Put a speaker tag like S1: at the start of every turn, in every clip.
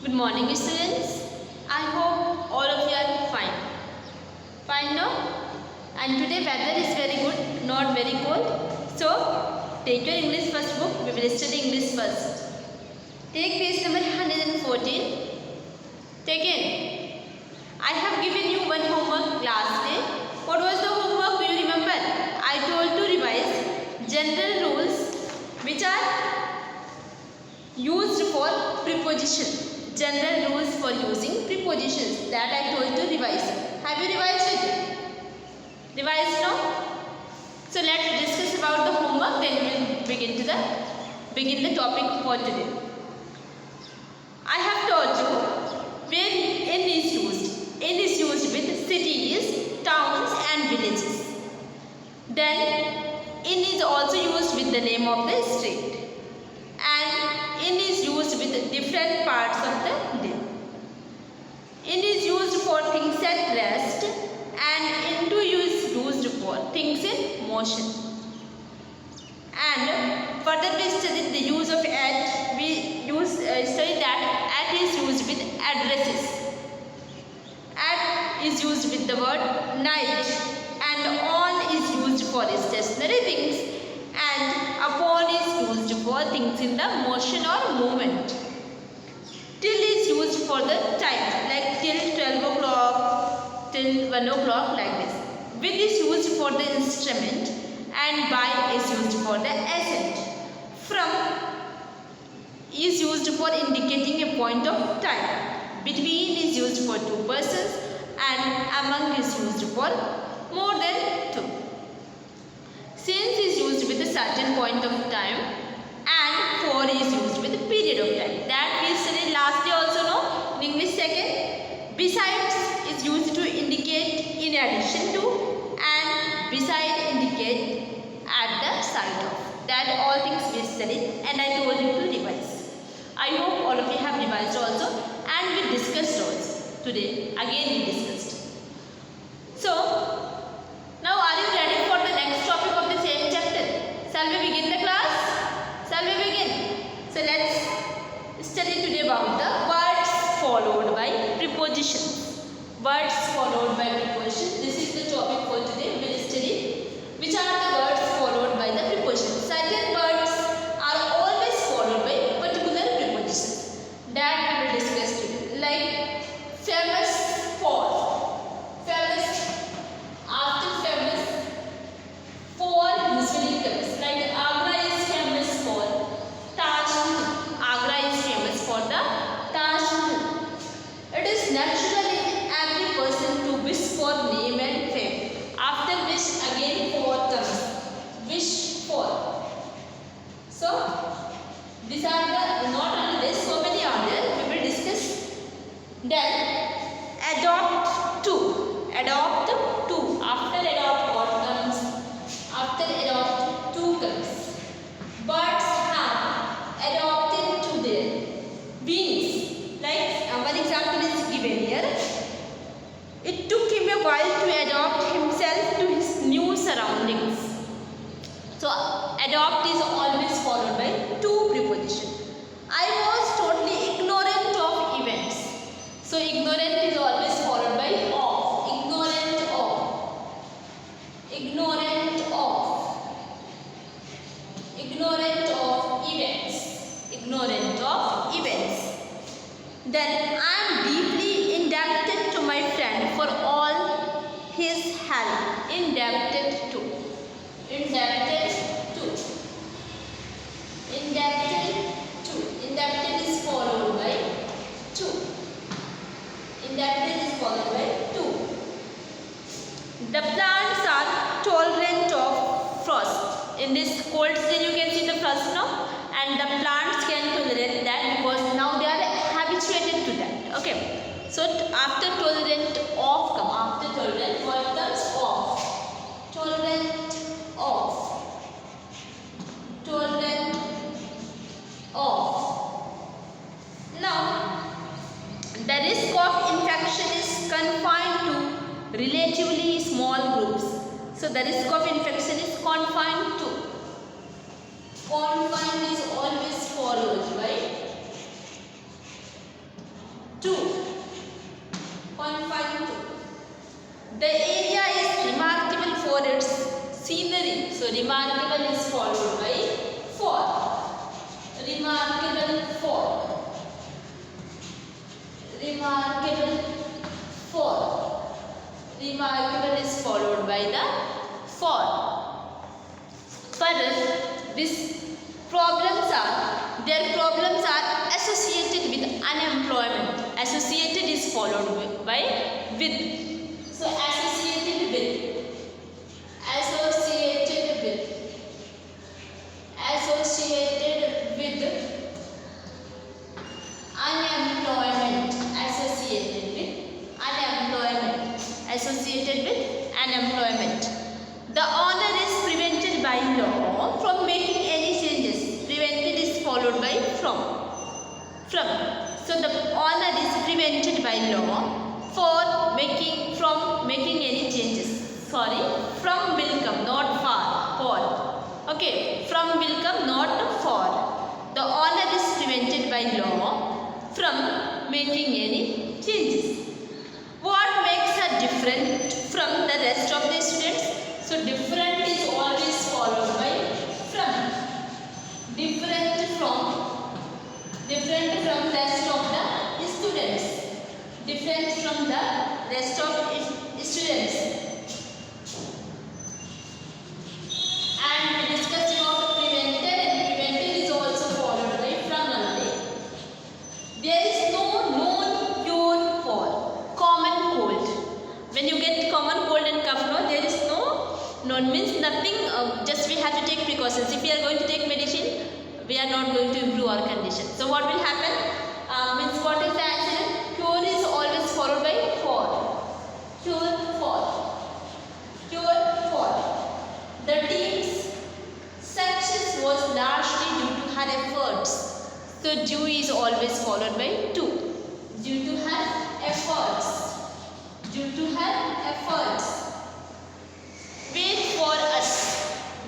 S1: Good morning, students. I hope all of you are fine. Fine now? And today weather is very good, not very cold. So, take your English first book. We will study English first. Take page number 114. Take in. I have given you one homework last day. What was the homework? Do you remember? I told to revise general rules which are used for preposition. General rules for using prepositions that I told to revise. Have you revised it? Revised now? So let's discuss about the homework, then we will begin the topic for today. I have told you where in is used. In is used with cities, towns and villages. Then in is also used with the name of the street. And in is used with different parts of the day. In is used for things at rest and into is used for things in motion. And further we studied the use of at. We studied that at is used with addresses. At is used with the word night, and on is used for stationary things, and upon is used for things in the motion or movement. Till is used for the time, like till 12 o'clock, till 1 o'clock, like this. With is used for the instrument, and by is used for the assent. From is used for indicating a point of time. Between is used for two persons, and among is used for more than two. Since is used with a certain point of time, and for is used with a period of time. That we studied last day also, no? In English second. Besides is used to indicate in addition to, and beside indicate at the side of. That all things we studied, and I told you to revise. I hope all of you have revised also, and we discussed also today. Again we discussed. So, now are you ready for the next topic of the same chapter? Shall we begin the class? Shall we begin? So let's study today about the words followed by prepositions. Words followed by prepositions. This is the topic for today. We will study which are the words followed by the prepositions. Certain words are always followed by particular prepositions. That we will discuss today. Like famous for. Famous. After famous, for usually comes. Like Agra is famous for Taj Mahal. Agra is famous for the Taj Mahal. It is natural in every person to wish for name and fame. After wish again for comes. Wish for. So these are the not only this, so many are there. We will discuss. Then adopt to. Adopt to. After adopt what comes? After adopt to comes. Birds have adopted to their wings. Like one example is given here. It took him a while to adopt himself to his new surroundings. So adopt is always followed by two prepositions. I was totally ignorant of events. So ignorant is always followed by of. Ignorant of. Ignorant of. Ignorant of events. Ignorant of events. Then I am deeply indebted to my friend for all his help. Indebted to. Indebted to. Indebted to. Indebted is followed by to. Indebted is followed by to. The plants are tolerant of frost. In this cold season you can see the frost now, and the plants can tolerate that because now they are habituated to that. Okay. So after tolerant of come. After tolerant what comes? Of. Tolerant of. Tolerant of. Now the risk of infection is confined to relatively small groups. So the risk of infection is confined to. Confined is always followed by 2. Point 5 2. The area is remarkable for its scenery. So remarkable is followed by for. Remarkable for. Remarkable for. Remarkable is followed by the for. Further, their problems are associated with unemployment. Associated is followed by with. So associated with. Associated with. Associated with unemployment. Associated with unemployment. Associated with unemployment. The owner is prevented by law from making any changes. Prevented is followed by from. So the owner is prevented by law from making any changes. From will come, not for. Okay, from will come, not for. The owner is prevented by law from making any changes. What makes her different from the rest of the students? So different is always followed by from. Different from rest of the students. Different from the rest of students. And we discussed about prevented, and prevented is also followed by from only. There is no known cure for common cold. When you get common cold and cough, no, there is no known means nothing. Just we have to take precautions. If we are going to take medicine, we are not going to improve our condition. So what will happen? Means what is the answer? Cure is always followed by for. Cure for. Cure for. The team's success was largely due to her efforts. So due is always followed by to. Due to her efforts. Due to her efforts. Wait for us.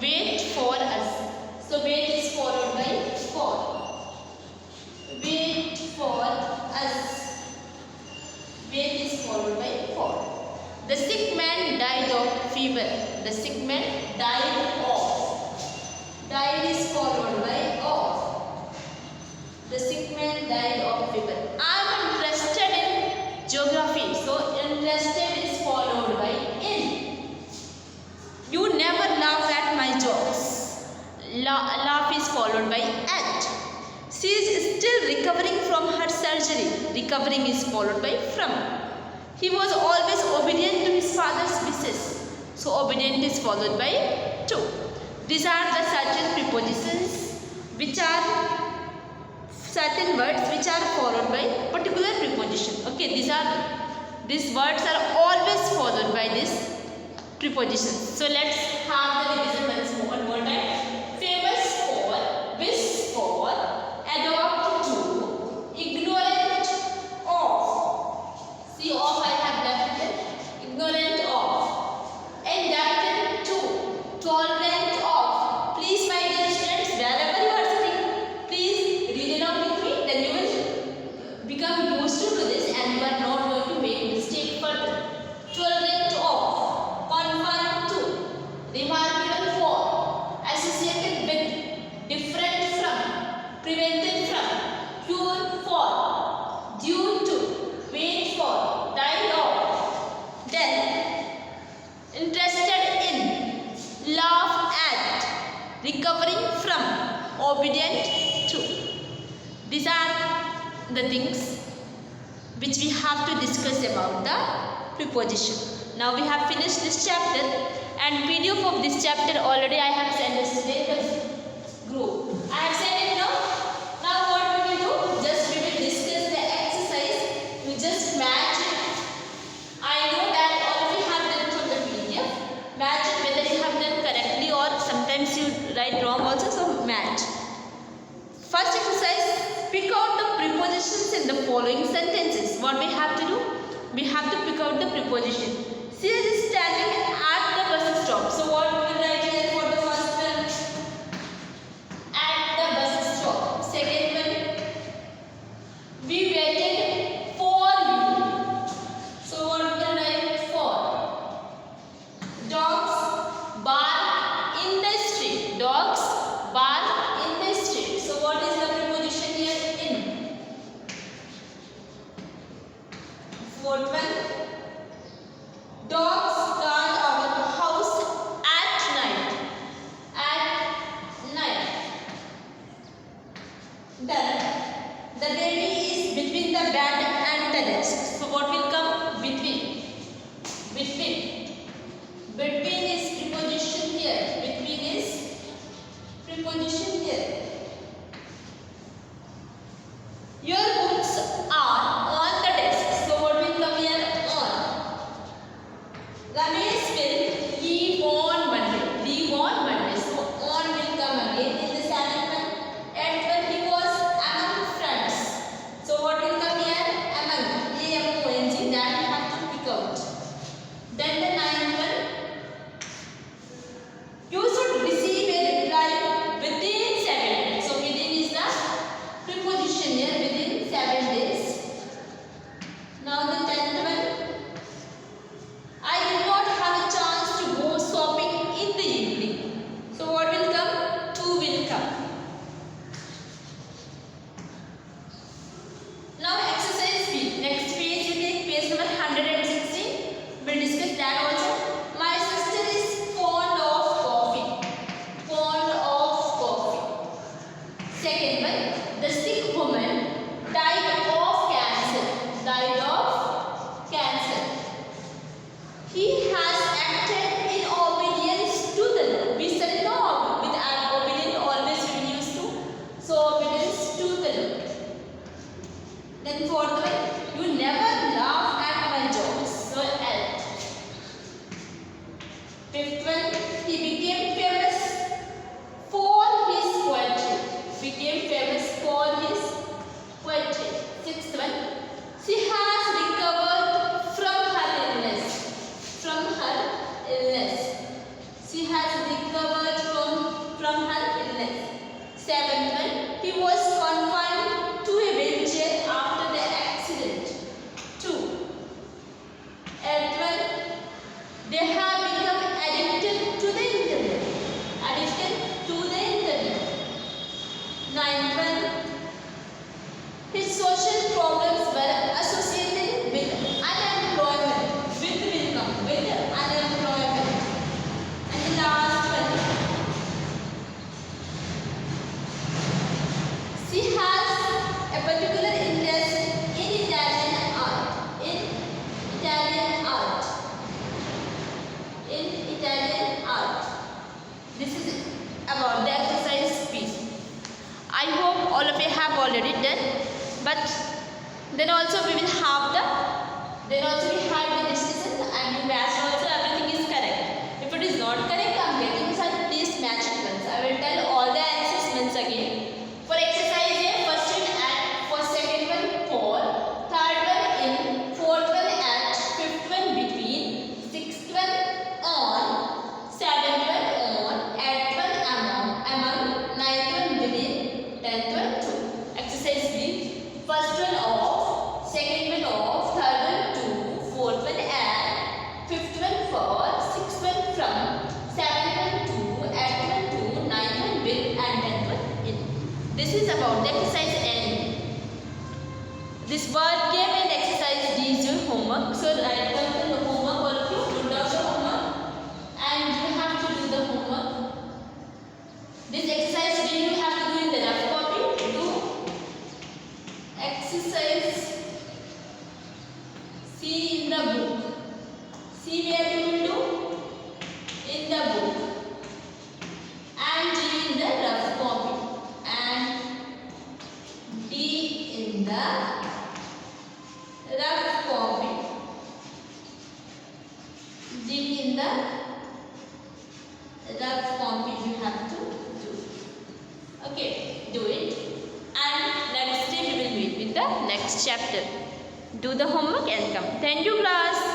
S1: Wait for us. So wait is followed by for. Wait for us. Wait is followed by for. The sick man died of fever. The sick man died of. Died is followed by of. The sick man died of fever. I am interested in geography. So interested is followed by in. You never laugh at my jokes. Laugh is followed by at. She is still recovering from her surgery. Recovering is followed by from. He was always obedient to his father's wishes. So obedient is followed by to. These are the certain prepositions which are certain words which are followed by particular preposition. Okay, these words are always followed by this preposition. So let's have the revision one more time. Famous for, wish for, adopt to, ignorant of. See, of I have left it. Ignorant of. Indebted to, tolerant of. Please, my dear students, wherever you are sitting, please read along with me. Then you will become used to this and you are not going to make mistake further. Tolerant of, confined to, remarkable for, associated with, different from, prevented from, cure for, due to, wait for, died of. Then interested in, laugh at, recovering from, obedient to. These are the things which we have to discuss about the preposition. Now we have finished this chapter, and PDF of this chapter already I have sent yesterday the group. I have sent it now. Now what we will do? Just we will discuss the exercise. We just match it. I know that already have done from the PDF. Match it whether you have done correctly or sometimes you write wrong also. So match. First exercise, pick out the prepositions in the following sentences. What we have to do? We have to pick out the preposition. She is standing at the bus stop. So what we will write here for the first one? At the bus stop. Second one, we waited for Fourth one, dogs guard our house at night. At night. Then the baby is between the bed and the desk. So what will come? Between. Between. Between is preposition here. Between is preposition here. Your books are on the desk. So what will come here? On. Ramesh will leave on Monday. Leave on Monday. So on will come again in the seventh one. Eighth one, he was among friends. So what will come here? Among. A-M-O-N-G. That you have to pick out. Then the ninth one. You should receive a reply within 7 days. So within is the preposition here. Within 7 days. Now the 10th one. I did not have a chance to go shopping in the evening. So what will come? 2 will come. Now exercise B. Next page you take page number 116. We'll discuss that also. My sister is fond of coffee. Fond of coffee. Second one. The sick woman died of cancer. Died of cancer. He has acted in obedience to the law. We said no. With obedience always we will use to. So obedience to the law. Then fourth one. You never laugh at my jokes. So L. Fifth one. He became famous for his poetry. Became famous for his poetry. Sixth one. She has recovered from her illness. From her illness. She has recovered from her illness. Seventh one. He was confined to a wheelchair after the accident. 2. Eighth one. They have become addicted to the internet. Addicted to the internet. Ninth one. His social problems were associated with unemployment. With will come. With unemployment. And the last one. She has a particular interest in Italian art. In Italian art. In Italian art. This is about the exercise piece. I hope all of you have already done. But then also we will have the discussion and you match also everything is correct. If it is not correct, I am getting some please match it once. I will tell all the answers once again. For exercise A, first one at, for second one for, third one in, fourth one at, fifth one between, sixth one on, seventh one on, eighth one among, ninth one within, tenth one to. Exercise B. First one off, second one off, third one to, fourth one and, fifth one for, sixth one from, seventh one to, eighth one to, ninth one with and tenth one in. This is about the exercise N. This word game and exercise D is your homework. So write down the homework, all of you, put down the homework and you have to do the homework. This exercise D you have to do in the rough copy. Do exercise C in the book. C where you will do? In the book. And D in the rough copy. And D in the rough copy. D in the rough copy you have to do. Okay, do it. And next day we will meet with the next chapter. Do the homework and come. Thank you, class.